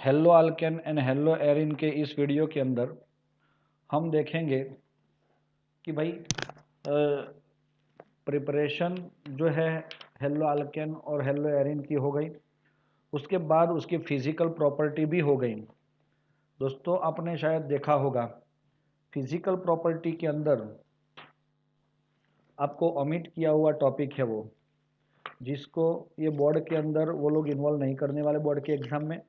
Hello alkane and hello Erin के इस video के अंदर हम देखेंगे कि भाई प्रिपरेशन जो है हेलो अल्केन और हेलो एरिन की हो गई, उसके बाद उसकी फिजिकल प्रॉपर्टी भी हो गई। दोस्तों आपने शायद देखा होगा फिजिकल प्रॉपर्टी के अंदर आपको ओमिट किया हुआ टॉपिक है वो, जिसको ये बोर्ड के अंदर वो लोग इन्वॉल्व नहीं करने वाले बोर्ड के एग्जाम में।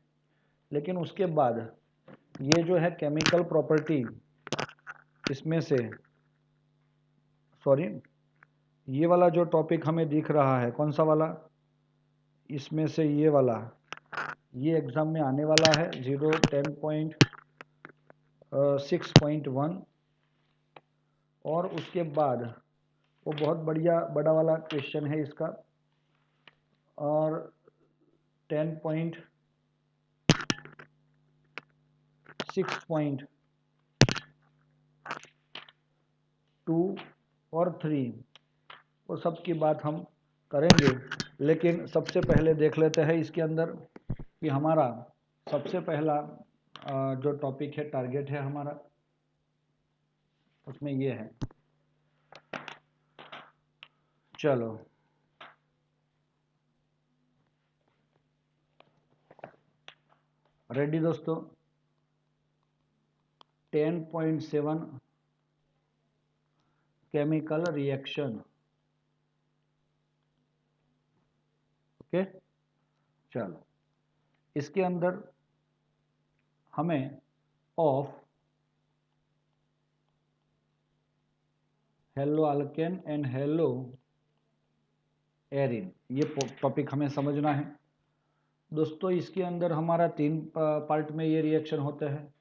लेकिन उसके बाद ये जो है केमिकल प्रॉपर्टी, इसमें से सॉरी ये वाला जो टॉपिक हमें दिख रहा है, कौन सा वाला, इसमें से ये वाला, ये एग्जाम में आने वाला है 010.6.1। और उसके बाद वो बहुत बढ़िया बड़ा वाला क्वेश्चन है इसका, और 10.6.2 और 3, वो सब की बात हम करेंगे। लेकिन सबसे पहले देख लेते हैं इसके अंदर कि हमारा सबसे पहला जो टॉपिक है, टारगेट है हमारा, उसमें ये है। चलो रेडी दोस्तों। 10.7 केमिकल रिएक्शन। ओके, चलो इसके अंदर हमें of hello alkane and hello Erin, ये टॉपिक हमें समझना है दोस्तों। इसके अंदर हमारा 3 पार्ट में ये रिएक्शन होता है।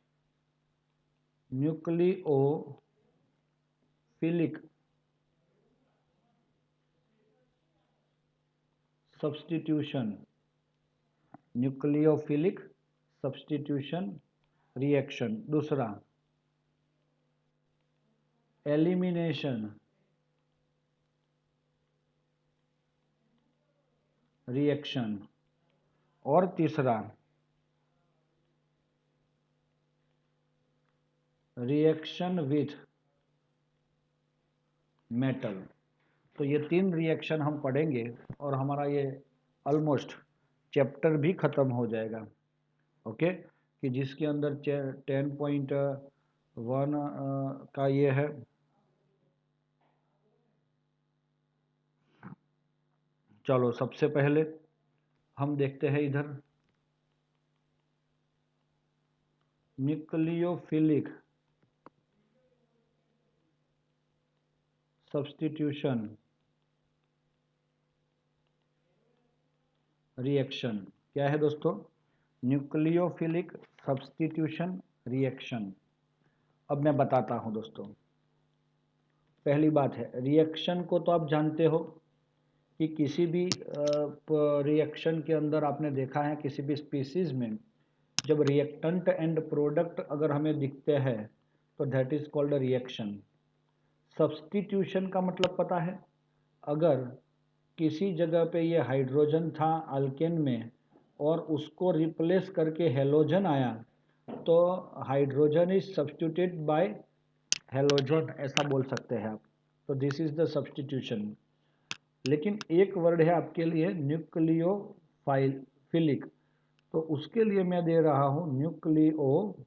Nucleophilic substitution, nucleophilic substitution reaction. दूसरा एलिमिनेशन रिएक्शन। और तीसरा रिएक्शन विथ मेटल। तो ये 3 रिएक्शन हम पढ़ेंगे और हमारा ये ऑलमोस्ट चैप्टर भी खत्म हो जाएगा। ओके, कि जिसके अंदर 10.1 का ये है। चलो सबसे पहले हम देखते हैं इधर न्यूक्लियोफिलिक सब्स्टिट्यूशन रिएक्शन। क्या है दोस्तों? Nucleophilic substitution reaction. अब मैं बताता हूं दोस्तों। पहली बात है, रिएक्शन को तो आप जानते हो कि किसी भी रिएक्शन के अंदर आपने देखा है, किसी भी स्पीसीज में जब रिएक्टेंट एंड प्रोडक्ट अगर हमें दिखते हैं तो that is called reaction. Substitution का मतलब पता है, अगर किसी जगह पे ये हाइड्रोजन था अल्केन में और उसको रिप्लेस करके हेलोजन आया तो hydrogen is substituted bye halogen, ऐसा बोल सकते हैं आप। तो दिस इज द सब्स्टिट्यूशन। लेकिन एक वर्ड है आपके लिए न्यूक्लियोफिलिक, तो उसके लिए मैं दे रहा हूं न्यूक्लियोफाइल।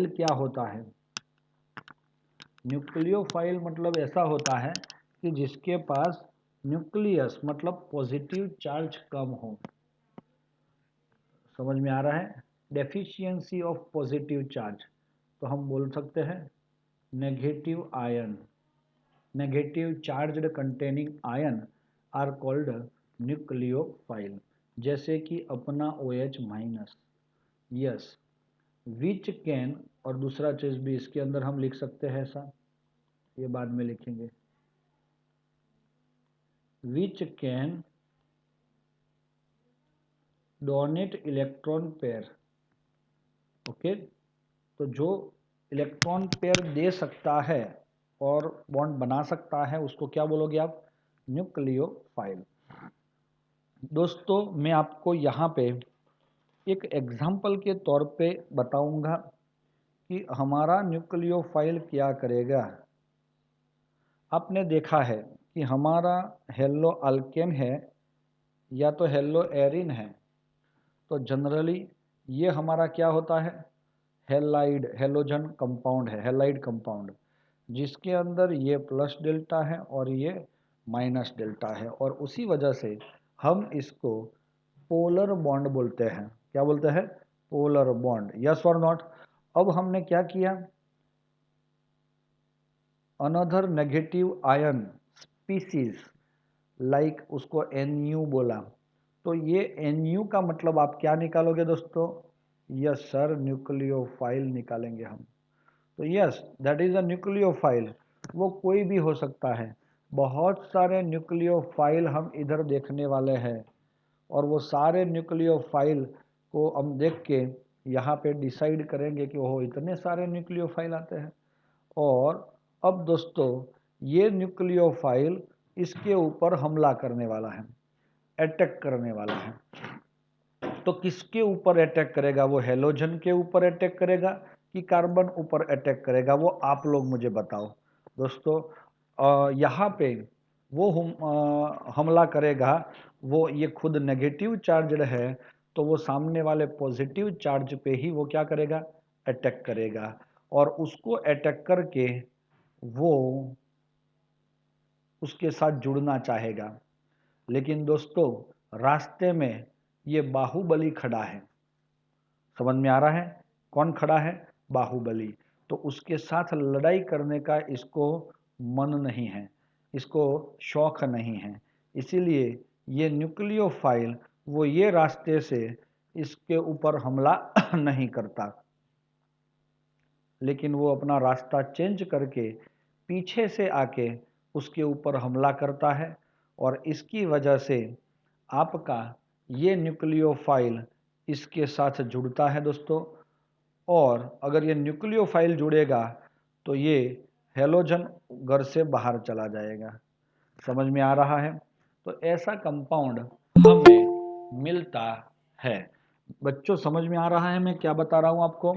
क्या होता है न्यूक्लियोफाइल? मतलब ऐसा होता है कि जिसके पास न्यूक्लियस मतलब पॉजिटिव चार्ज कम हो। समझ में आ रहा है? डेफिशिएंसी ऑफ पॉजिटिव चार्ज, तो हम बोल सकते हैं negative ion. Negative charged containing ion are called nucleophile. जैसे कि अपना OH minus, yes, which can, और दूसरा चीज भी इसके अंदर हम लिख सकते हैं ऐसा, ये बाद में लिखेंगे, which can donate electron pair. Okay, तो जो इलेक्ट्रॉन पेयर दे सकता है और बॉन्ड बना सकता है उसको क्या बोलोगे आप? न्यूक्लियोफाइल। दोस्तों मैं आपको यहाँ पे एक एग्जाम्पल के तौर पे बताऊंगा कि हमारा न्यूक्लियोफाइल क्या करेगा। आपने देखा है कि हमारा हेलो अल्केन है या तो हेलो एरिन है, तो जनरली ये हमारा क्या होता है, हेलाइड हेलोजन कंपाउंड है, हेलाइड कंपाउंड, जिसके अंदर ये प्लस डेल्टा है और ये माइनस डेल्टा है, और उसी वजह से हम इसको पोलर बॉन्ड बोलते हैं। क्या बोलते हैं? Polar bond. यस और नॉट? अब हमने क्या किया, another negative ion species like उसको NU बोला, तो ये NU का मतलब आप क्या निकालोगे दोस्तों? यस सर, न्यूक्लियोफाइल निकालेंगे हम। तो yes, that is a nucleophile. वो कोई भी हो सकता है, बहुत सारे न्यूक्लियोफाइल हम इधर देखने वाले हैं, और वो सारे न्यूक्लियोफाइल को हम देख के यहाँ पे डिसाइड करेंगे कि ओहो इतने सारे न्यूक्लियोफाइल आते हैं। और अब दोस्तों ये न्यूक्लियोफाइल इसके ऊपर हमला करने वाला है, अटैक करने वाला है। तो किसके ऊपर अटैक करेगा? वो हेलोजन के ऊपर अटैक करेगा कि कार्बन ऊपर अटैक करेगा? वो आप लोग मुझे बताओ दोस्तों। यहाँ पे वो हमला करेगा, वो ये खुद नेगेटिव चार्जड है, तो वो सामने वाले पॉजिटिव चार्ज पे ही वो क्या करेगा? अटैक करेगा, और उसको अटैक करके वो उसके साथ जुड़ना चाहेगा। लेकिन दोस्तों रास्ते में ये बाहुबली खड़ा है। समझ में आ रहा है? कौन खड़ा है? बाहुबली। तो उसके साथ लड़ाई करने का इसको मन नहीं है, इसको शौक नहीं है, इसीलिए ये न्यूक्लियोफाइल वो ये रास्ते से इसके ऊपर हमला नहीं करता, लेकिन वो अपना रास्ता चेंज करके पीछे से आके उसके ऊपर हमला करता है, और इसकी वजह से आपका ये न्यूक्लियोफाइल इसके साथ जुड़ता है दोस्तों। और अगर ये न्यूक्लियोफाइल जुड़ेगा तो ये हेलोजन घर से बाहर चला जाएगा। समझ में आ रहा है? तो ऐसा कंपाउंड हमें मिलता है। बच्चों समझ में आ रहा है मैं क्या बता रहा हूं आपको?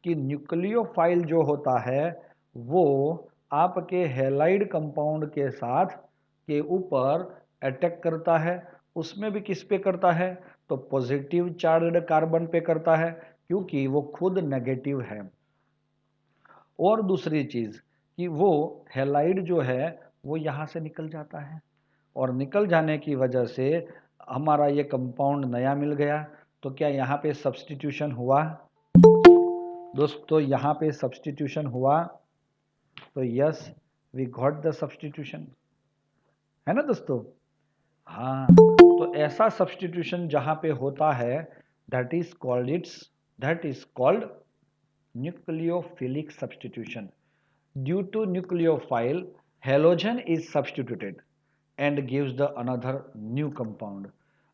कि न्यूक्लियोफाइल जो होता है वो आपके हैलाइड कंपाउंड के साथ के ऊपर अटैक करता है। उसमें भी किस पे करता है? तो पॉजिटिव चार्ज्ड कार्बन पे करता है, क्योंकि वो खुद नेगेटिव है। और दूसरी चीज कि वो हैलाइड जो है वो यहाँ से निकल जाता है, और निकल जाने की वजह से हमारा ये कंपाउंड नया मिल गया। तो क्या यहाँ पे सब्स्टिट्यूशन हुआ दोस्तों? यहाँ पे सब्स्टिट्यूशन हुआ, तो yes we got the substitution, है ना दोस्तों? हाँ, तो ऐसा सब्स्टिट्यूशन जहाँ पे होता है that is called nucleophilic substitution. Due to nucleophile, halogen is substituted and gives the another new compound.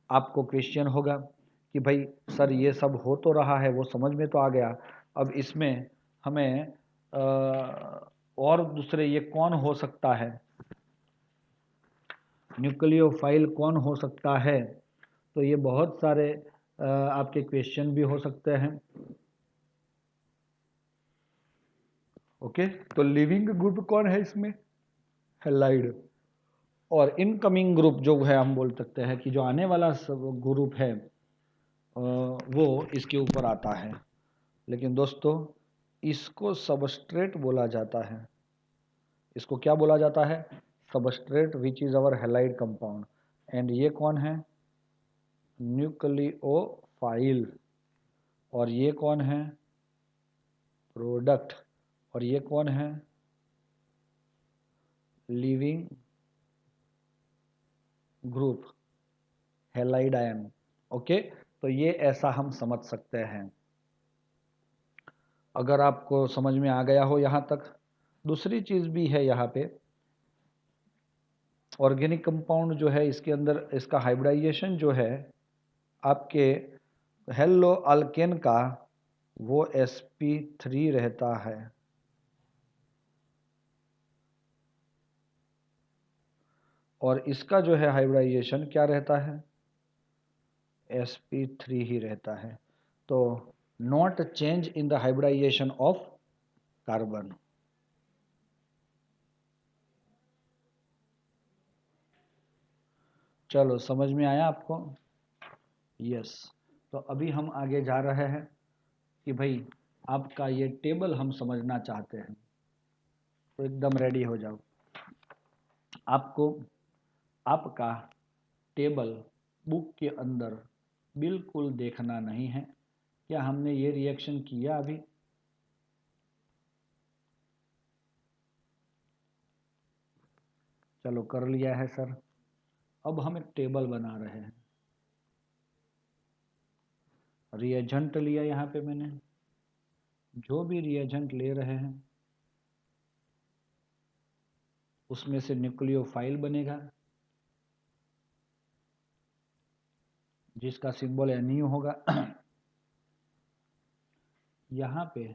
आपको क्वेश्चन होगा कि भाई सर ये सब हो तो रहा है, वो समझ में तो आ गया, अब इसमें हमें और दूसरे ये कौन हो सकता है, न्यूक्लियोफाइल कौन हो सकता है? तो ये बहुत सारे आपके क्वेश्चन भी हो सकते हैं। ओके, तो लिविंग ग्रुप कौन है इसमें? हैलाइड। और इनकमिंग ग्रुप जो है हम बोल सकते हैं कि जो आने वाला ग्रुप है वो इसके ऊपर आता है। लेकिन दोस्तों इसको सबस्ट्रेट बोला जाता है। इसको क्या बोला जाता है? Substrate, which is our halide compound. And ये कौन है? न्यूक्लियोफाइल। और ये कौन है? प्रोडक्ट। और ये कौन है? Leaving group, halide ion. Okay, तो ये ऐसा हम समझ सकते हैं। अगर आपको समझ में आ गया हो यहाँ तक। दूसरी चीज़ भी है यहाँ पे, ऑर्गेनिक कंपाउंड जो है इसके अंदर इसका हाइब्रिडाइजेशन जो है आपके हेलो अल्केन का वो sp3 रहता है, और इसका जो है हाइब्रिडाइजेशन क्या रहता है? sp3 ही रहता है। तो not change in the hybridization of carbon. चलो समझ में आया आपको? यस। तो अभी हम आगे जा रहे हैं कि भाई आपका ये टेबल हम समझना चाहते हैं, तो एकदम रेडी हो जाओ। आपको आपका टेबल बुक के अंदर बिल्कुल देखना नहीं है। क्या हमने ये रिएक्शन किया अभी? चलो कर लिया है सर। अब हम एक टेबल बना रहे हैं। रिएजेंट लिया यहाँ पे मैंने, जो भी रिएजेंट ले रहे हैं उसमें से न्यूक्लियोफाइल बनेगा जिसका सिंबल NU होगा। यहाँ पे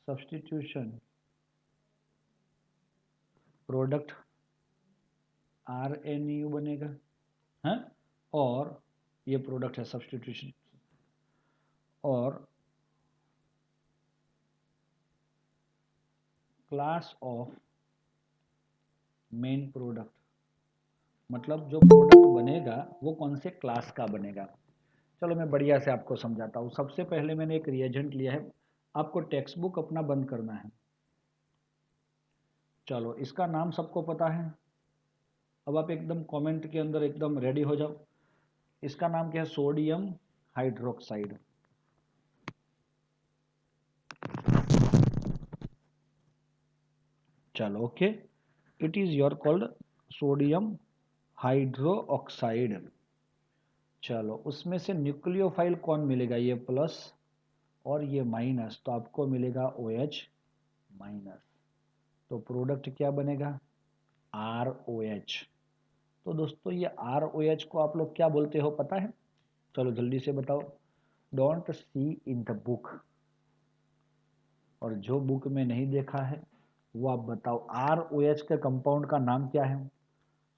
सब्स्टिट्यूशन प्रोडक्ट RNU बनेगा, है? और ये प्रोडक्ट है सब्स्टिट्यूशन, और क्लास ऑफ मेन प्रोडक्ट, मतलब जो प्रोडक्ट बनेगा वो कौन से क्लास का बनेगा। चलो मैं बढ़िया से आपको समझाता हूँ। सबसे पहले मैंने एक रिएजेंट लिया है। आपको टेक्स्ट बुक अपना बंद करना है। चलो इसका नाम सबको पता है। अब आप एकदम कमेंट के अंदर एकदम रेडी हो जाओ। इसका नाम क्या है? Sodium hydroxide. चलो okay, it is your called sodium hydroxide. चलो उसमें से न्यूक्लियोफाइल कौन मिलेगा? ये प्लस और ये माइनस, तो आपको मिलेगा OH माइनस। तो प्रोडक्ट क्या बनेगा? ROH। तो दोस्तों ये ROH को आप लोग क्या बोलते हो पता है? चलो जल्दी से बताओ। Don't see in the book, और जो बुक में नहीं देखा है वो आप बताओ। ROH के कंपाउंड का नाम क्या है?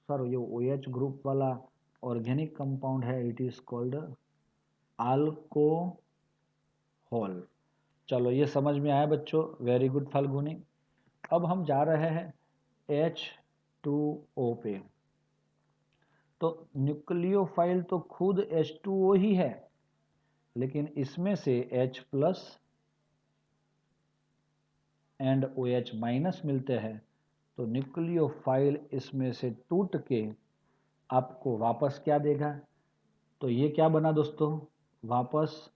सर ये OH ग्रुप वाला ऑर्गेनिक कंपाउंड है, इट इज कॉल्ड अल्कोहल। चलो ये समझ में आया बच्चों? Very good Falguni. अब हम जा रहे हैं H2O पे। तो न्यूक्लियोफाइल तो खुद H2O ही है, लेकिन इसमें से H plus and OH minus मिलते हैं, तो न्यूक्लियोफाइल इसमें से टूट के आपको वापस क्या देगा? तो ये क्या बना दोस्तों? वापस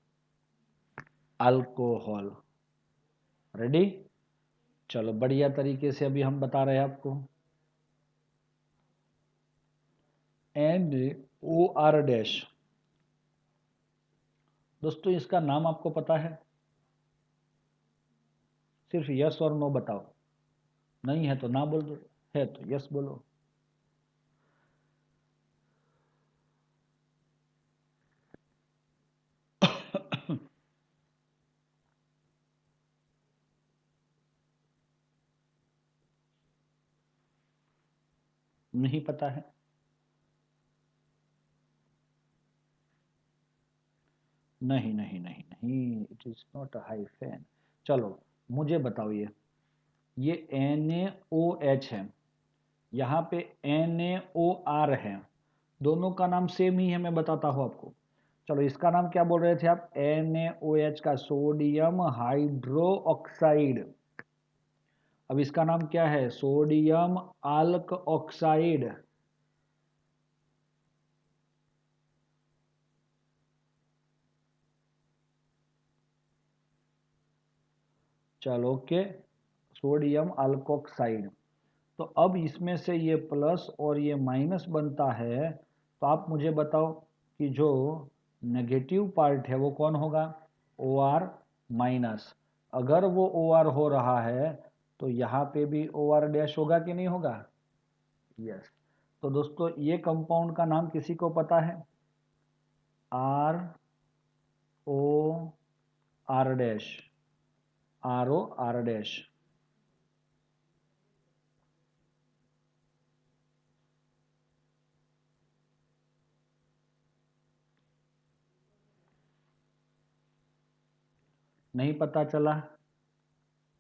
अल्कोहल। रेडी? चलो बढ़िया तरीके से अभी हम बता रहे हैं आपको। एंड OR डैश, दोस्तों इसका नाम आपको पता है? सिर्फ यस और नो बताओ। नहीं है तो ना बोल दो, है तो यस बोलो। नहीं पता है? नहीं नहीं नहीं नहीं, it is not a hyphen. चलो मुझे बताओ, ये NaOH है, यहाँ पे NaOR है, दोनों का नाम सेम ही है, मैं बताता हूँ आपको। चलो इसका नाम क्या बोल रहे थे आप? NaOH का सोडियम हाइड्रो ऑक्साइड। अब इसका नाम क्या है? Sodium alkoxide. चलो ओके, सोडियम अल्कोक्साइड। तो अब इसमें से ये प्लस और ये माइनस बनता है, तो आप मुझे बताओ कि जो नेगेटिव पार्ट है वो कौन होगा? OR minus. अगर वो OR हो रहा है तो यहाँ पे भी OR डैश होगा कि नहीं होगा? यस। तो दोस्तों ये कंपाउंड का नाम किसी को पता है? ROR dash, ROR dash. नहीं पता चला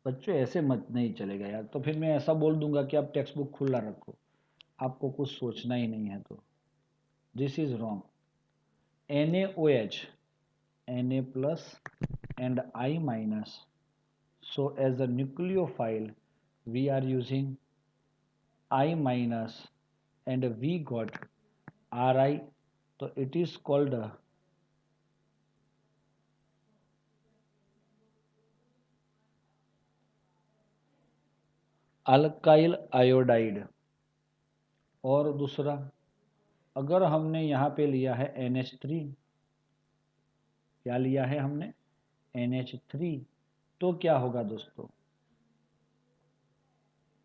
बच्चों, ऐसे मत नहीं चलेगा यार। तो फिर मैं ऐसा बोल दूंगा कि आप टेक्स्ट बुक खुला रखो, आपको कुछ सोचना ही नहीं है। तो this is wrong. NaOH, Na plus and I minus. So as a nucleophile we are using I minus and we got Ri. So it is called alkyl iodide. और दूसरा, अगर हमने यहाँ पे लिया है NH3, क्या लिया है हमने NH3, तो क्या होगा दोस्तों,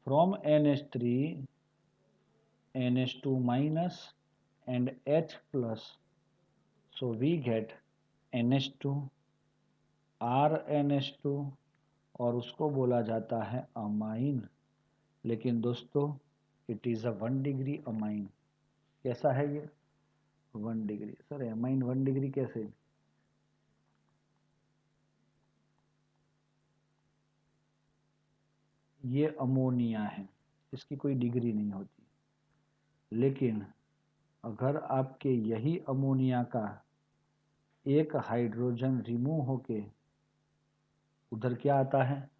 from NH3 NH2 minus and H plus, so we get NH2 RNH2 और उसको बोला जाता है अमाइन। लेकिन दोस्तों it is a 1 degree amine. कैसा है ये 1 डिग्री? सर अमाइन 1 डिग्री कैसे? ये अमोनिया है, इसकी कोई डिग्री नहीं होती। लेकिन अगर आपके यही अमोनिया का एक हाइड्रोजन रिमूव होके उधर क्या आता है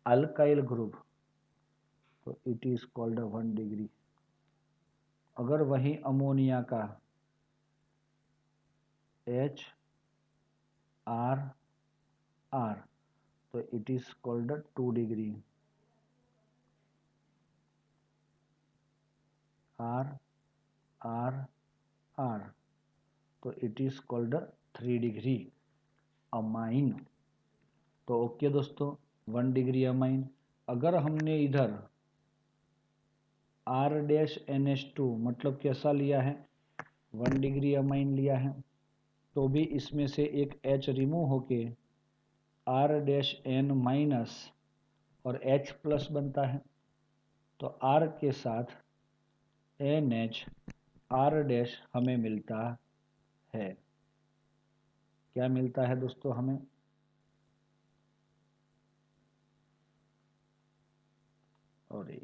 अल्काइल ग्रुप, तो इट इज कॉल्ड 1 डिग्री। अगर वही अमोनिया का H R तो it is called 2 degree. R तो it is called 3 degree amine. तो ओके दोस्तों, 1 डिग्री अमाइन। अगर हमने इधर R-NH2 मतलब कैसा लिया है 1 डिग्री अमाइन लिया है, तो भी इसमें से एक H रिमूव होके R-N माइनस और H प्लस बनता है। तो R के साथ NH R- हमें मिलता है। क्या मिलता है दोस्तों हमें? और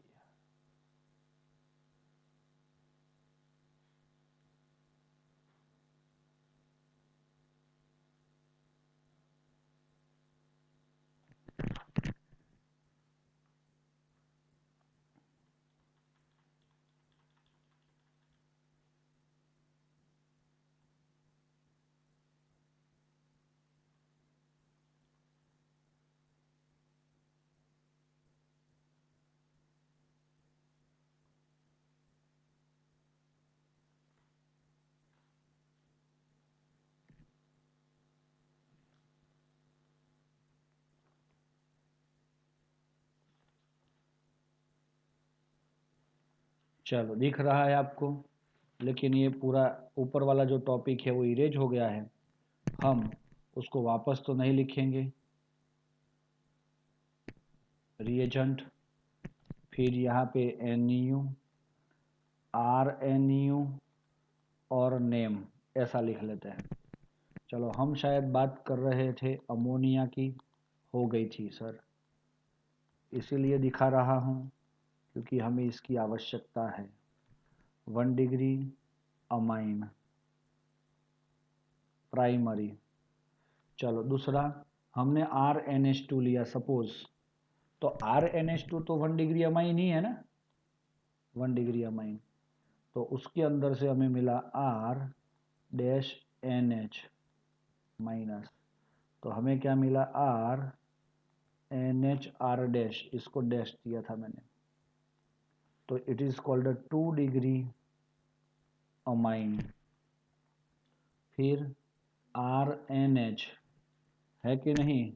चलो दिख रहा है आपको, लेकिन ये पूरा ऊपर वाला जो टॉपिक है वो इरेज हो गया है। हम उसको वापस तो नहीं लिखेंगे। रिएजेंट, फिर यहाँ पे NU RNU और नेम ऐसा लिख लेते हैं। चलो हम शायद बात कर रहे थे अमोनिया की, हो गई थी सर, इसीलिए दिखा रहा हूँ क्योंकि हमें इसकी आवश्यकता है। 1 डिग्री अमाइन प्राइमरी। चलो दूसरा, हमने RNH2 लिया सपोज, तो RNH2 तो 1 डिग्री अमाइन ही है ना, 1 डिग्री अमाइन। तो उसके अंदर से हमें मिला R-NH माइनस, तो हमें क्या मिला RNHR-, इसको डैश दिया था मैंने, तो it is called 2 degree amine. फिर RNH है कि नहीं,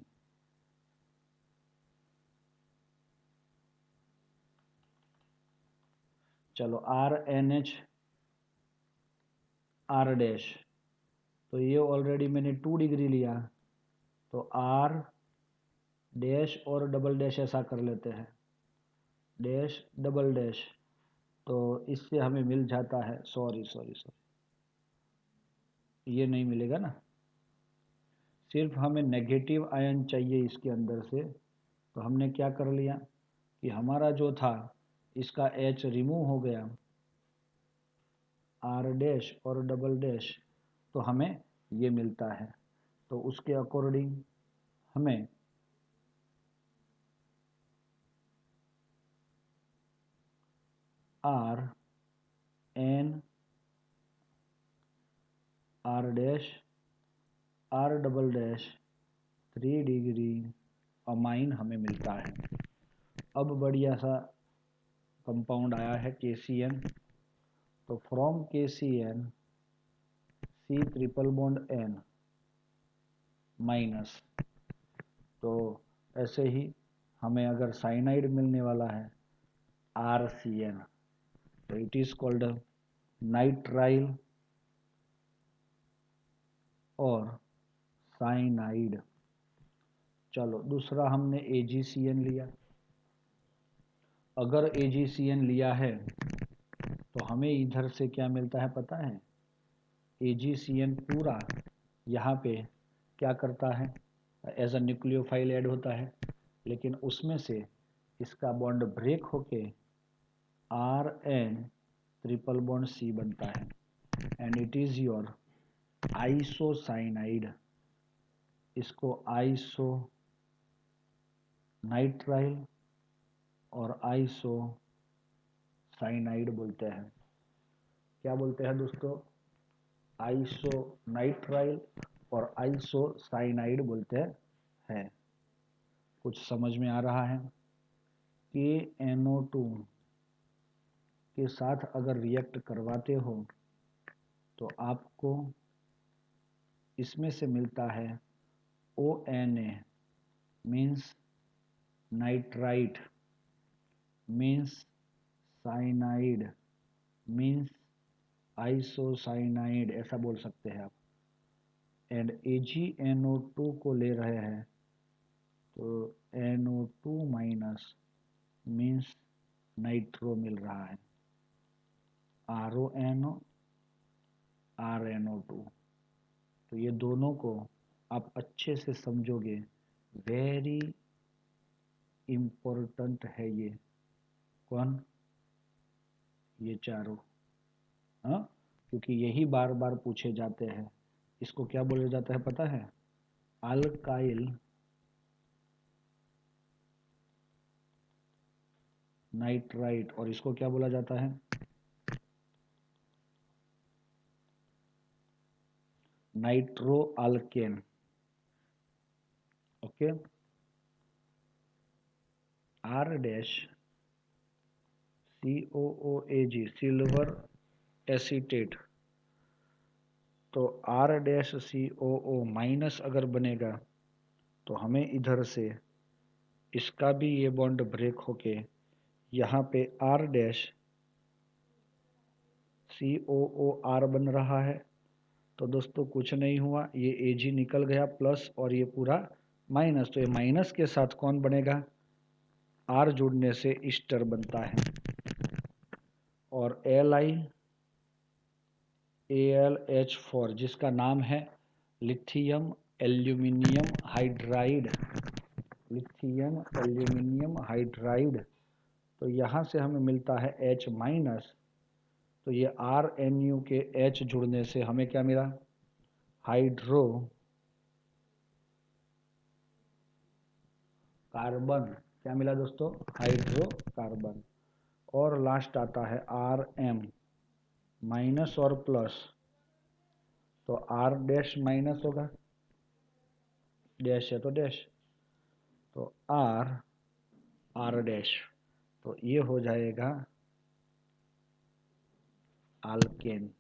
चलो RNH R-, तो ये ऑलरेडी मैंने 2 डिग्री लिया, तो R- और डबल डैश ऐसा कर लेते हैं, डैश डबल डैश, तो इससे हमें मिल जाता है, सॉरी ये नहीं मिलेगा ना, सिर्फ हमें नेगेटिव आयन चाहिए इसके अंदर से, तो हमने क्या कर लिया कि हमारा जो था इसका H रिमूव हो गया, R डैश और डबल डैश, तो हमें ये मिलता है। तो उसके अकॉर्डिंग हमें R N R dash R double dash 3 degree amine हमें मिलता है। अब बढ़िया सा कंपाउंड आया है KCN, तो from KCN C triple bond N minus, तो ऐसे ही हमें अगर साइनाइड मिलने वाला है RCN, तो इट इज कॉल्ड नाइट्राइल और साइनाइड। चलो दूसरा हमने AgCN लिया। अगर AgCN लिया है तो हमें इधर से क्या मिलता है पता है? AgCN पूरा यहाँ पे क्या करता है, एज अ न्यूक्लियोफाइल ऐड होता है, लेकिन उसमें से इसका बॉन्ड ब्रेक होके RN ट्रिपल बॉन्ड C बनता है, and it is your isocyanide. इसको आइसो नाइट्राइल और आइसो साइनाइड बोलते हैं। क्या बोलते हैं दोस्तों? आइसो नाइट्राइल और आइसो साइनाइड बोलते हैं। कुछ समझ में आ रहा है? KNO2 के साथ अगर रिएक्ट करवाते हो तो आपको इसमें से मिलता है ONA means nitrite means cyanide means isocyanide, ऐसा बोल सकते हैं आप। एंड AgNO2 को ले रहे हैं तो NO2 माइनस मीन्स नाइट्रो मिल रहा है, RONO RNO2। तो ये दोनों को आप अच्छे से समझोगे, वेरी इम्पोर्टेंट है ये। कौन? ये चारों, हाँ, क्योंकि यही बार बार पूछे जाते हैं। इसको क्या बोला जाता है पता है? अल्काइल नाइट्राइट, और इसको क्या बोला जाता है? Nitro alkane. Okay, R dash COOAG silver acetate, तो R डैश COO माइनस अगर बनेगा तो हमें इधर से इसका भी ये बॉन्ड ब्रेक होके यहाँ पे R डैश COOR बन रहा है। तो दोस्तों कुछ नहीं हुआ, ये Ag निकल गया प्लस और ये पूरा माइनस, तो ये माइनस के साथ कौन बनेगा? R जुड़ने से ईस्टर बनता है, और LiAlH4 जिसका नाम है lithium aluminium hydride, lithium aluminium hydride. तो यहाँ से हमें मिलता है H माइनस, तो ये RNU के H जुड़ने से हमें क्या मिला? Hydro carbon. क्या मिला दोस्तों? Hydro carbon. और लास्ट आता है RM माइनस और प्लस, तो R डैश माइनस होगा, डैश है तो डैश, तो R डैश, तो ये हो जाएगा अल्केन।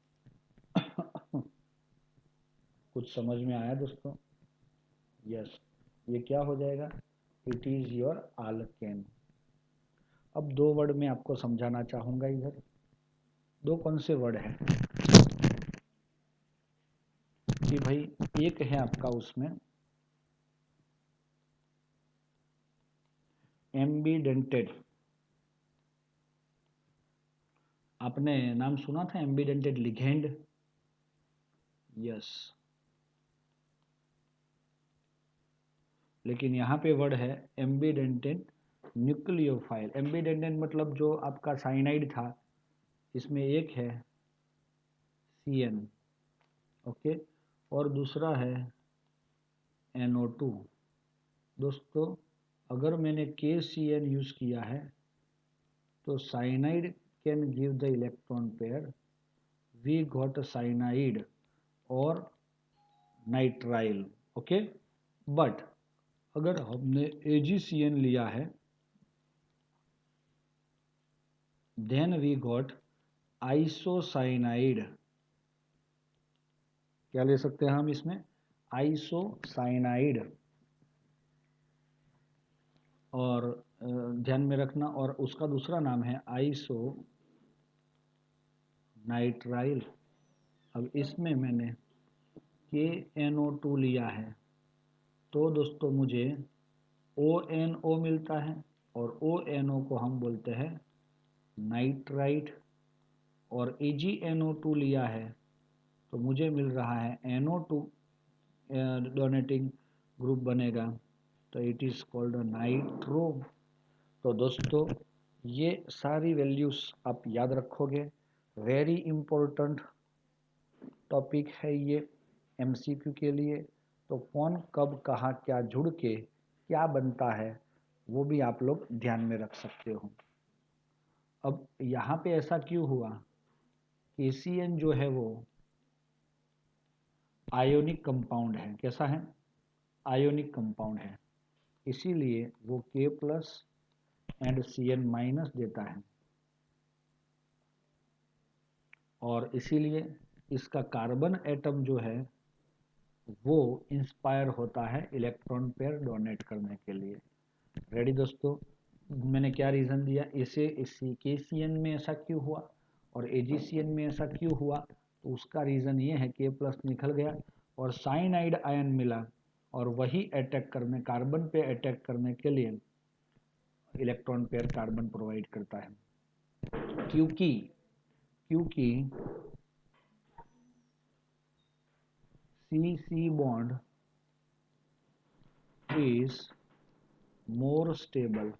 कुछ समझ में आया दोस्तों? यस, ये क्या हो जाएगा? It is your alkane. अब दो वर्ड में आपको समझाना चाहूंगा। इधर दो कौन से वर्ड हैं कि भाई, एक है आपका उसमें एम्बीडेंटेड। आपने नाम सुना था एम्बीडेंटेड लिगेंड? यस, लेकिन यहाँ पे वर्ड है एम्बिडेंटेंट न्यूक्लियोफाइल। एम्बिडेंटेंट मतलब जो आपका साइनाइड था, इसमें एक है CN, ओके, और दूसरा है NO2। दोस्तों, अगर मैंने KCN यूज़ किया है तो cyanide can give the electron pair, we got cyanide और नाइट्राइल, ओके। बट अगर हमने AgCN लिया है देन वी गॉट आइसोसाइनाइड। क्या ले सकते हैं हम इसमें? आइसोसाइनाइड। और ध्यान में रखना, और उसका दूसरा नाम है आइसो नाइट्राइल। अब इसमें मैंने KNO2 लिया है तो दोस्तों मुझे ONO मिलता है, और ONO को हम बोलते हैं नाइट्राइट। और AgNO2 लिया है तो मुझे मिल रहा है NO2 डोनेटिंग ग्रुप बनेगा, तो इट इज़ कॉल्ड नाइट्रो। तो दोस्तों, ये सारी वैल्यूज़ आप याद रखोगे। वेरी इम्पोर्टेंट टॉपिक है ये MCQ के लिए। तो कौन कब कहाँ क्या जुड़ के क्या बनता है वो भी आप लोग ध्यान में रख सकते हो। अब यहाँ पे ऐसा क्यों हुआ? KCN जो है वो आयोनिक कंपाउंड है। कैसा है? आयोनिक कंपाउंड है, इसीलिए वो K plus and CN minus देता है, और इसीलिए इसका कार्बन एटम जो है वो इंस्पायर होता है इलेक्ट्रॉन पेयर डोनेट करने के लिए। रेडी दोस्तों? मैंने क्या रीज़न दिया इसे, इसी KCN में ऐसा क्यों हुआ और AgCN में ऐसा क्यों हुआ? तो उसका रीज़न ये है K प्लस निकल गया और साइनाइड आयन मिला, और वही अटैक करने, कार्बन पे अटैक करने के लिए इलेक्ट्रॉन पेयर कार्बन प्रोवाइड करता है। क्योंकि CC bond is more stable.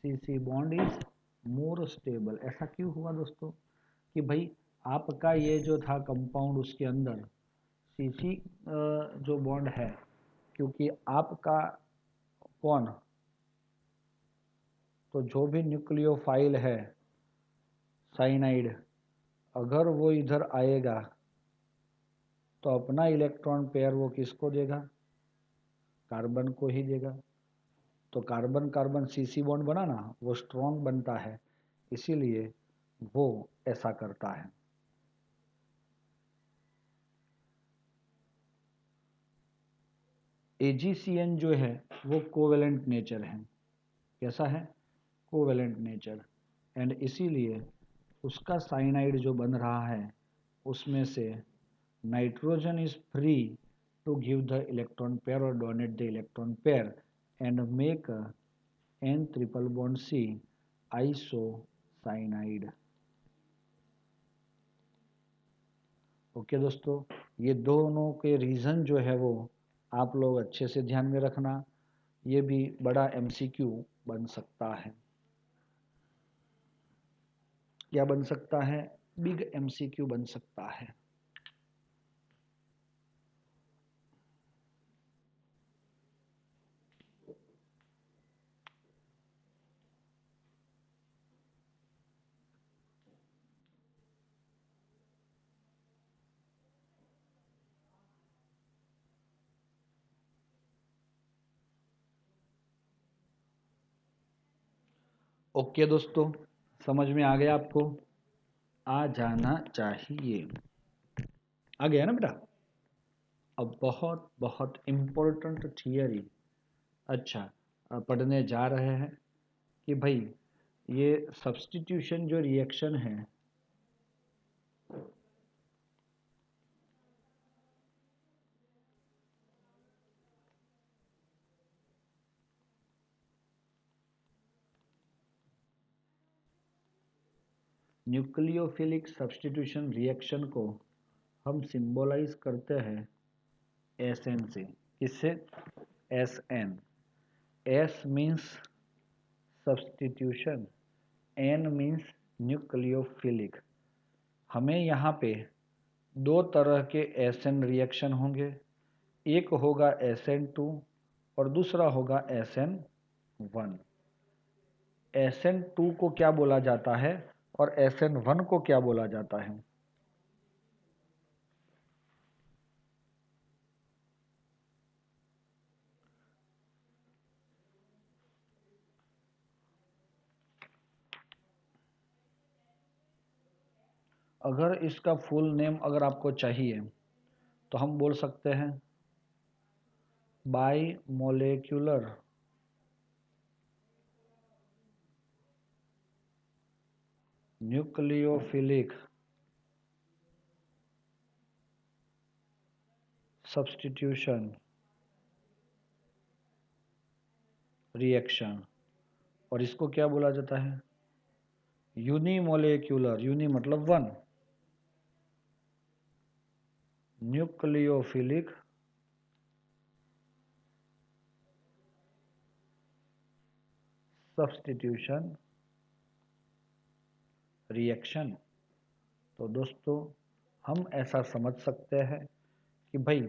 CC bond is more stable. ऐसा क्यों हुआ दोस्तों? कि भाई आपका ये जो था कंपाउंड, उसके अंदर CC जो बॉन्ड है, क्योंकि आपका कौन, तो जो भी न्यूक्लियोफाइल है साइनाइड, अगर वो इधर आएगा तो अपना इलेक्ट्रॉन पेयर वो किसको देगा? कार्बन को ही देगा। तो कार्बन कार्बन CC बॉन्ड बना ना, वो स्ट्रॉन्ग बनता है, इसीलिए वो ऐसा करता है। AgCN जो है वो कोवेलेंट नेचर है। कैसा है? Covalent nature. एंड इसीलिए उसका साइनाइड जो बन रहा है उसमें से nitrogen is free to give the electron pair और donate the electron pair and make N triple bond C isocyanide. Okay दोस्तों, ये दोनों के रीज़न जो है वो आप लोग अच्छे से ध्यान में रखना। ये भी बड़ा MCQ बन सकता है। क्या बन सकता है? बिग MCQ बन सकता है। ओके दोस्तों, समझ में आ गया आपको? आ जाना चाहिए। आ गया ना बेटा? अब बहुत बहुत इम्पोर्टेंट थियरी अच्छा पढ़ने जा रहे हैं कि भाई ये सब्स्टिट्यूशन जो रिएक्शन है, न्यूक्लियोफिलिक सब्स्टिट्यूशन रिएक्शन को हम सिंबलाइज करते हैं SN से। किससे? SN. S means substitution, N means nucleophilic. हमें यहाँ पे दो तरह के SN रिएक्शन होंगे, एक होगा SN2 और दूसरा होगा SN1। SN2 को क्या बोला जाता है और SN1 को क्या बोला जाता है? अगर इसका फुल नेम अगर आपको चाहिए तो हम बोल सकते हैं by molecular nucleophilic substitution reaction. और इसको क्या बोला जाता है? यूनिमोलेक्युलर, यूनि मतलब वन, न्यूक्लियोफिलिक सब्स्टिट्यूशन रिएक्शन। तो दोस्तों हम ऐसा समझ सकते हैं कि भाई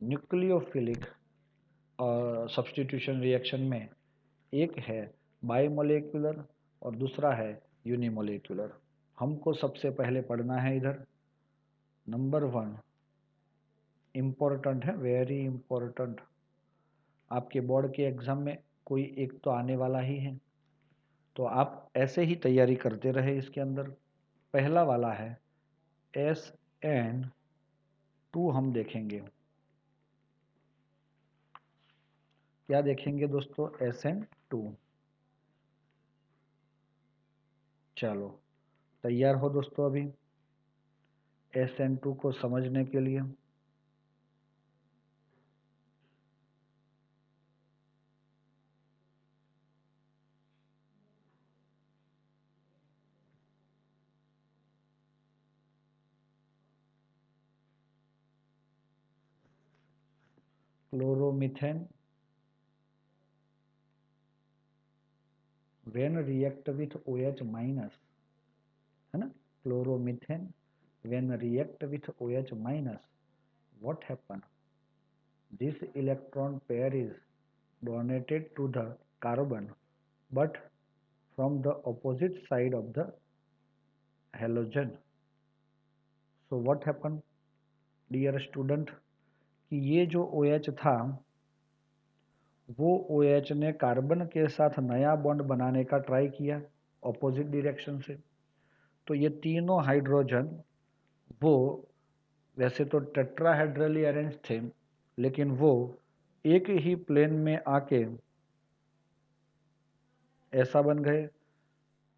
न्यूक्लियोफिलिक सब्स्टिट्यूशन रिएक्शन में एक है बायोमोलेक्युलर और दूसरा है यूनिमोलेक्युलर। हमको सबसे पहले पढ़ना है इधर नंबर 1, इम्पोर्टेंट है, वेरी इम्पोर्टेंट। आपके बोर्ड के एग्जाम में कोई एक तो आने वाला ही है, तो आप ऐसे ही तैयारी करते रहे। इसके अंदर पहला वाला है SN2। हम देखेंगे क्या देखेंगे दोस्तों? SN2। चलो तैयार हो दोस्तों अभी SN2 को समझने के लिए? Chloromethane when react with OH minus, है ना? Chloromethane when react with OH minus, what happen? This electron pair is donated to the carbon but from the opposite side of the halogen. So what happen dear student कि ये जो OH था वो OH ने carbon के साथ नया bond बनाने का ट्राई किया ऑपोजिट डायरेक्शन से। तो ये तीनों हाइड्रोजन वो वैसे तो टेट्राहेड्रली अरेंज थे, लेकिन वो एक ही प्लेन में आके ऐसा बन गए।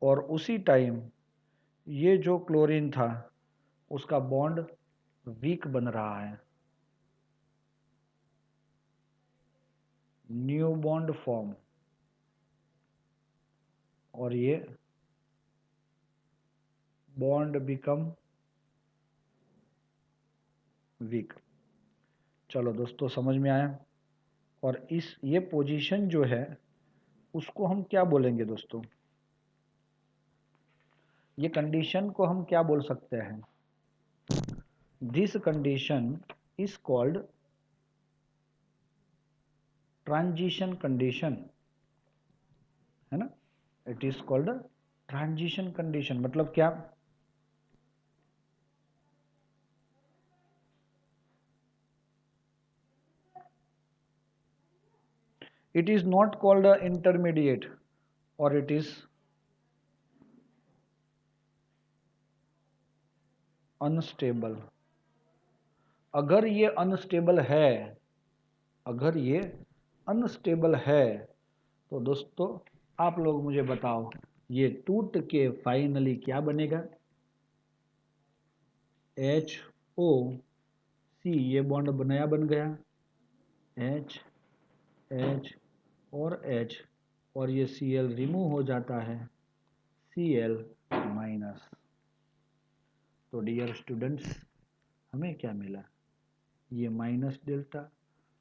और उसी टाइम ये जो क्लोरीन था उसका बॉन्ड वीक बन रहा है, न्यू बॉन्ड फॉर्म, और ये बॉन्ड बिकम वीक। चलो दोस्तों समझ में आया। और इस ये पोजीशन जो है उसको हम क्या बोलेंगे दोस्तों? ये कंडीशन को हम क्या बोल सकते हैं? This condition is called transition condition, है ना? It is called transition condition. मतलब क्या? It is not called intermediate और इट इज अनस्टेबल। अगर ये अनस्टेबल है, अगर ये अनस्टेबल है तो दोस्तों आप लोग मुझे बताओ ये टूट के फाइनली क्या बनेगा? HOC, ये बॉन्ड नया बन गया, H H और H, और ये Cl रिमूव हो जाता है, Cl माइनस। तो डियर स्टूडेंट्स हमें क्या मिला? ये माइनस डेल्टा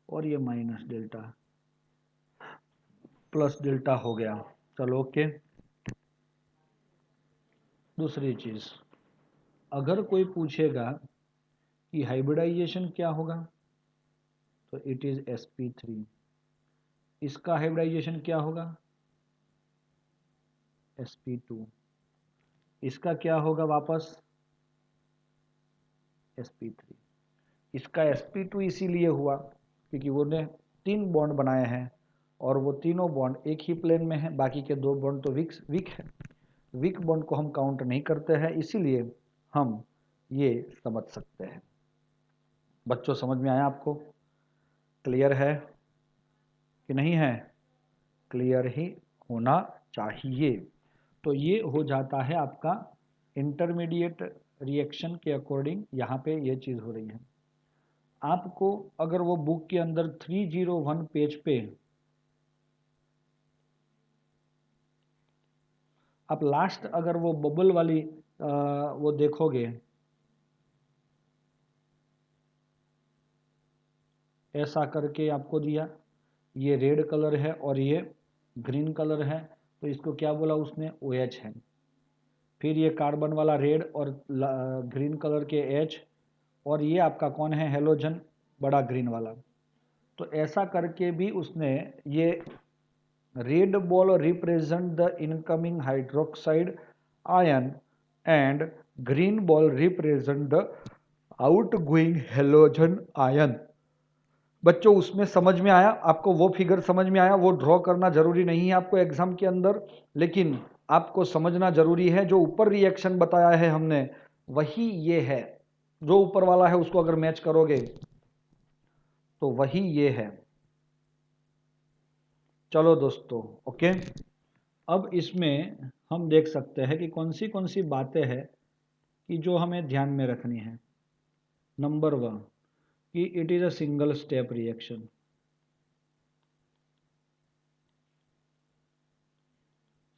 और ये माइनस डेल्टा प्लस डेल्टा हो गया। चलो ओके। दूसरी चीज, अगर कोई पूछेगा कि हाइब्रिडाइजेशन क्या होगा, तो इट इज sp3। इसका हाइब्रिडाइजेशन क्या होगा, sp2। इसका क्या होगा वापस, sp3। इसका sp2 इसीलिए हुआ क्योंकि वो ने 3 बॉन्ड बनाए हैं और वो तीनों बॉन्ड एक ही प्लेन में है, बाकी के 2 बॉन्ड तो वीक है। वीक बॉन्ड को हम काउंट नहीं करते हैं, इसीलिए हम ये समझ सकते हैं। बच्चों समझ में आया आपको, क्लियर है कि नहीं है, क्लियर ही होना चाहिए। तो ये हो जाता है आपका इंटरमीडिएट रिएक्शन के अकॉर्डिंग, यहाँ पे ये चीज़ हो रही है। आपको अगर वो बुक के अंदर 301 पेज पे आप लास्ट अगर वो बबल वाली वो देखोगे, ऐसा करके आपको दिया, ये रेड कलर है और ये ग्रीन कलर है, तो इसको क्या बोला उसने, OH है। फिर ये कार्बन वाला रेड और ग्रीन कलर के H, और ये आपका कौन है, हेलोजन, बड़ा ग्रीन वाला। तो ऐसा करके भी उसने ये red ball represent the incoming hydroxide ion and green ball represent the outgoing halogen ion. बच्चों उसमें समझ में आया आपको, वो फिगर समझ में आया, वो ड्रॉ करना जरूरी नहीं है आपको एग्जाम के अंदर, लेकिन आपको समझना जरूरी है। जो ऊपर रिएक्शन बताया है हमने वही ये है, जो ऊपर वाला है उसको अगर मैच करोगे तो वही ये है। चलो दोस्तों ओके। अब इसमें हम देख सकते हैं कि कौन सी बातें हैं कि जो हमें ध्यान में रखनी है। नंबर 1 कि it is a single step reaction.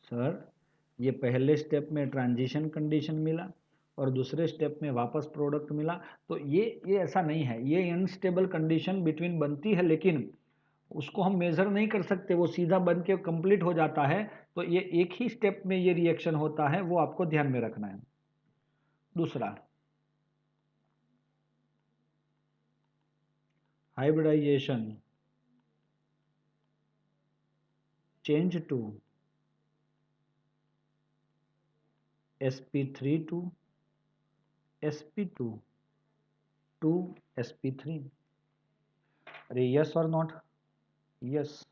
Sir ये पहले स्टेप में ट्रांजिशन कंडीशन मिला और दूसरे स्टेप में वापस प्रोडक्ट मिला, तो ये ऐसा नहीं है, ये अनस्टेबल कंडीशन बिटवीन बनती है, लेकिन उसको हम मेजर नहीं कर सकते, वो सीधा बन के कंप्लीट हो जाता है। तो ये एक ही स्टेप में ये रिएक्शन होता है, वो आपको ध्यान में रखना है। दूसरा, hybridization change to sp3 to sp2 to sp3। अरे यस और नॉट, यस।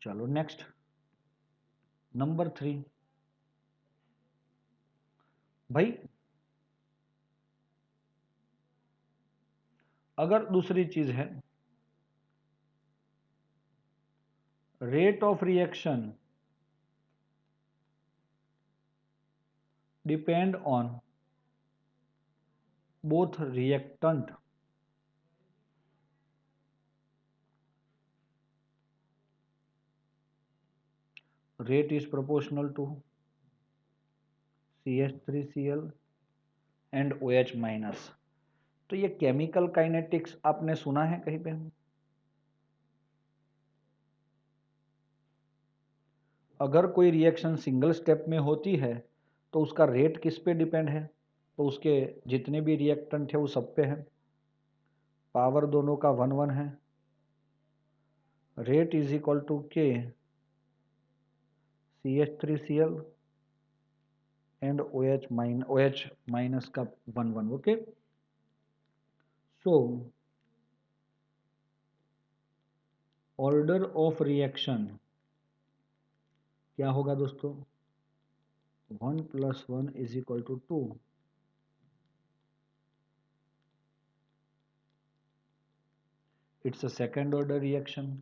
चलो नेक्स्ट, नंबर 3 भाई, अगर दूसरी चीज है rate of reaction depend on both reactant rate is proportional to CH3Cl and OH minus. तो ये केमिकल काइनेटिक्स आपने सुना है कहीं पे? अगर कोई रिएक्शन सिंगल स्टेप में होती है तो उसका रेट किस पे डिपेंड है, तो उसके जितने भी रिएक्टेंट है वो सब पे है, पावर दोनों का 1 1 है। रेट इज इक्वल टू के CH3Cl एंड OH माइनस का 1 1। Okay, so order of reaction क्या होगा दोस्तों, 1 + 1 is equal to 2। It's a second order reaction,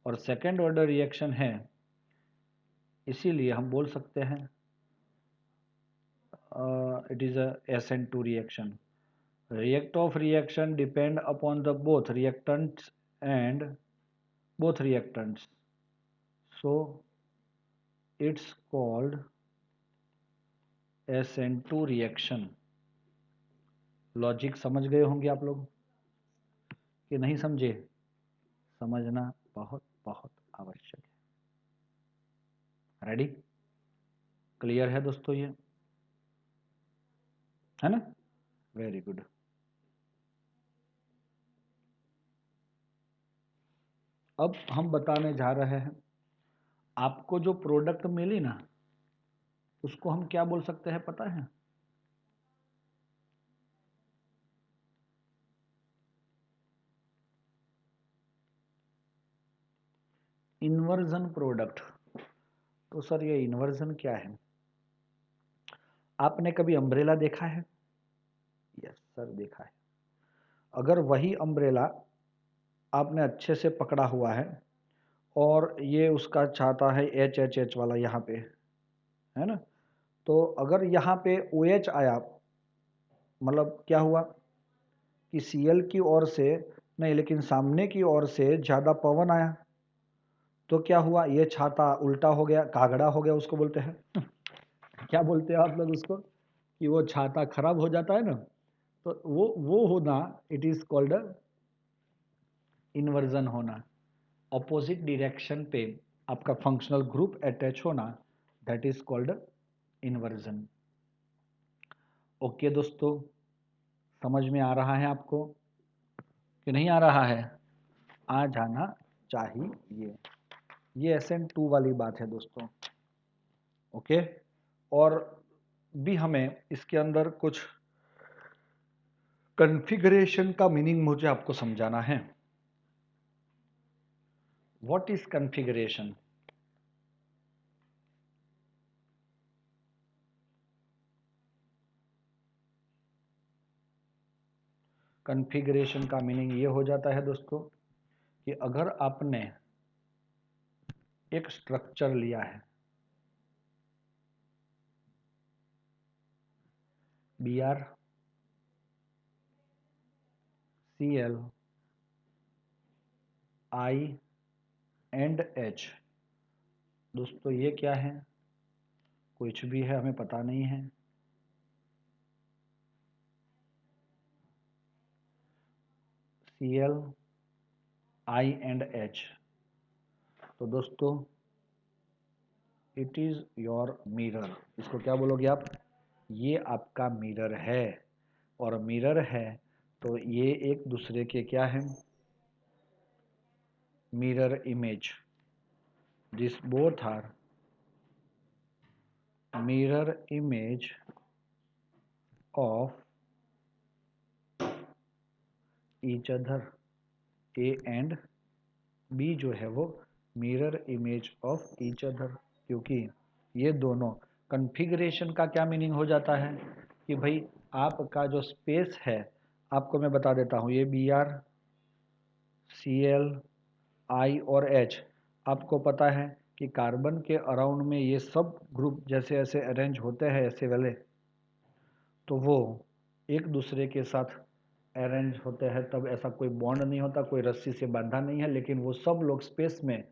और सेकेंड ऑर्डर रिएक्शन है, इसीलिए हम बोल सकते हैं it is a SN2 reaction. React of reaction depend upon the both reactants and both reactants, so it's called SN2 reaction। Logic समझ गए होंगे आप लोग। कि नहीं समझे? समझना बहुत बहुत आवश्यक है। रेडी? क्लियर है दोस्तों ये? है ना? Very good. अब हम बताने जा रहे हैं, आपको जो प्रोडक्ट मिली ना, उसको हम क्या बोल सकते हैं पता है? Inversion product. तो सर ये इन्वर्जन क्या है? आपने कभी अम्ब्रेला देखा है? यस सर, देखा है। अगर वही अम्ब्रेला आपने अच्छे से पकड़ा हुआ है और ये उसका छाता है एच एच एच वाला यहाँ पे, है ना? तो अगर यहाँ पे ओ एच आया, मतलब क्या हुआ कि Cl की ओर से नहीं, लेकिन सामने की ओर से ज़्यादा पवन आया, तो क्या हुआ? ये छाता उल्टा हो गया, कागड़ा हो गया, उसको बोलते हैं क्या बोलते हैं आप लोग उसको, कि वो छाता खराब हो जाता है ना, तो वो होना, इट इज कॉल्ड इन्वर्जन होना। ऑपोजिट डायरेक्शन पे आपका फंक्शनल ग्रुप अटैच होना, that is called inversion. Okay दोस्तों, समझ में आ रहा है आपको कि नहीं आ रहा है? आ जाना चाहिए। ये SN2 वाली बात है दोस्तों। ओके, और भी हमें इसके अंदर कुछ कॉन्फ़िगरेशन का मीनिंग मुझे आपको समझाना है। What is configuration? कॉन्फ़िगरेशन का मीनिंग ये हो जाता है दोस्तों कि अगर आपने एक स्ट्रक्चर लिया है, Br Cl I and H, दोस्तों ये क्या है? कुछ भी है, हमें पता नहीं है। Cl I एंड H, तो दोस्तों इट इज योर मिरर। इसको क्या बोलोगे आप? ये आपका मिरर है, और मिरर है तो ये एक दूसरे के क्या है? Mirror image. This both are mirror image of each other. A and B जो है वो mirror image of each other, क्योंकि ये दोनों, कॉन्फ़िगरेशन का क्या मीनिंग हो जाता है कि भाई आपका जो स्पेस है, आपको मैं बता देता हूँ, ये Br Cl I और H, आपको पता है कि कार्बन के अराउंड में ये सब ग्रुप जैसे ऐसे अरेंज होते हैं ऐसे वाले, तो वो एक दूसरे के साथ अरेंज होते हैं, तब ऐसा कोई बॉन्ड नहीं होता, कोई रस्सी से बांधा नहीं है, लेकिन वो सब लोग स्पेस में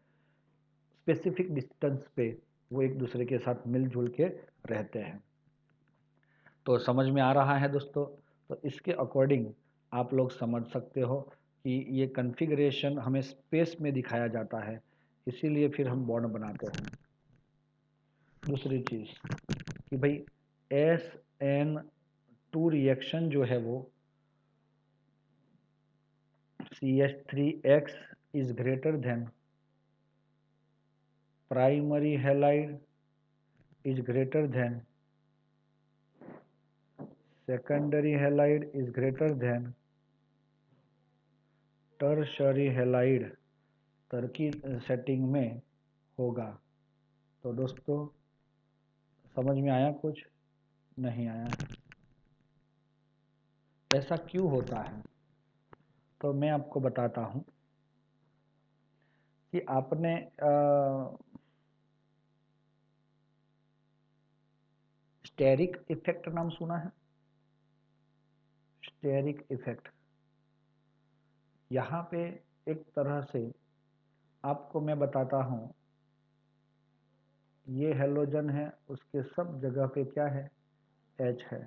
स्पेसिफिक डिस्टेंस पे वो एक दूसरे के साथ मिलजुल के रहते हैं। तो समझ में आ रहा है दोस्तों? तो इसके अकॉर्डिंग आप लोग समझ सकते हो कि ये कॉन्फ़िगरेशन हमें स्पेस में दिखाया जाता है, इसीलिए फिर हम बॉन्ड बनाते हैं। दूसरी चीज़ कि भाई SN2 रिएक्शन जो है वो CH3X is greater than primary halide is greater than secondary halide is greater than tertiary halide तरकी सेटिंग में होगा। तो दोस्तों समझ में आया? कुछ नहीं आया? ऐसा क्यों होता है? तो मैं आपको बताता हूँ कि आपने स्टेरिक इफेक्ट नाम सुना है? स्टेरिक इफेक्ट, यहाँ पे एक तरह से आपको मैं बताता हूँ, ये हेलोजन है, उसके सब जगह पे क्या है? H है।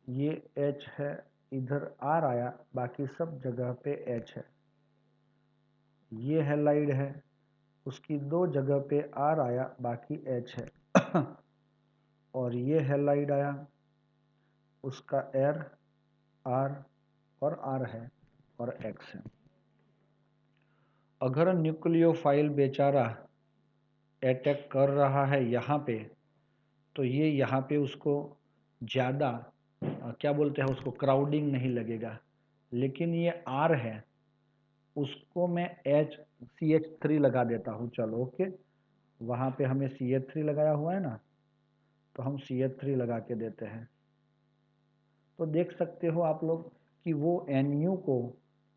ये H है, इधर R आया, बाकी सब जगह पे H है। ये हैलाइड है, उसकी 2 जगह पे R आया, बाकी H है। और ये हैलाइड आया, उसका R और R है और X है। अगर न्यूक्लियोफाइल बेचारा अटैक कर रहा है यहाँ पे, तो ये यहाँ पे उसको ज़्यादा क्या बोलते हैं उसको, क्राउडिंग नहीं लगेगा। लेकिन ये R है, उसको मैं CH3 लगा देता हूँ। चलो ओके, वहाँ पे हमें CH3 लगाया हुआ है ना, तो हम CH3 लगा के देते हैं। तो देख सकते हो आप लोग कि वो NU को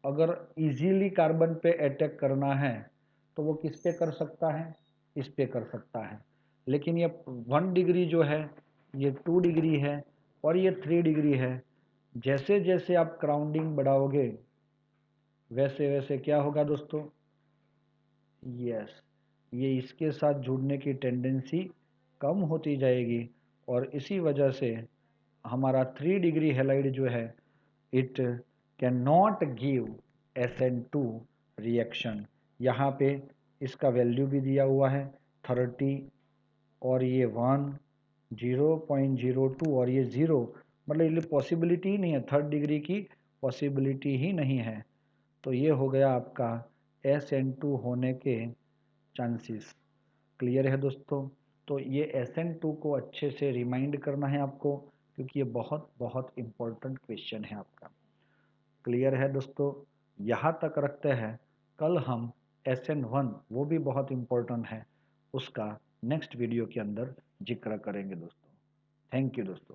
अगर इजीली कार्बन पे अटैक करना है तो वो किस पे कर सकता है, इस पे कर सकता है। लेकिन ये 1 डिग्री जो है, ये 2 डिग्री है और ये 3 डिग्री है। जैसे जैसे आप क्राउडिंग बढ़ाओगे वैसे वैसे क्या होगा दोस्तों, यस, ये इसके साथ जुड़ने की टेंडेंसी कम होती जाएगी और इसी वजह से हमारा 3 डिग्री हैलाइड जो है, it can not give SN2 reaction. यहाँ पे इसका वैल्यू भी दिया हुआ है 30 और ये 1, 0.02 और ये 0, मतलब ये पॉसिबिलिटी ही नहीं है, 3rd डिग्री की पॉसिबिलिटी ही नहीं है। तो ये हो गया आपका SN2 होने के चांसेस। क्लियर है दोस्तों? तो ये SN2 को अच्छे से रिमाइंड करना है आपको, क्योंकि ये बहुत बहुत इम्पोर्टेंट क्वेश्चन है आपका। क्लियर है दोस्तों? यहाँ तक रखते हैं, कल हम SN1, वो भी बहुत इम्पोर्टेंट है, उसका नेक्स्ट वीडियो के अंदर जिक्र करेंगे दोस्तों। थैंक यू दोस्तों।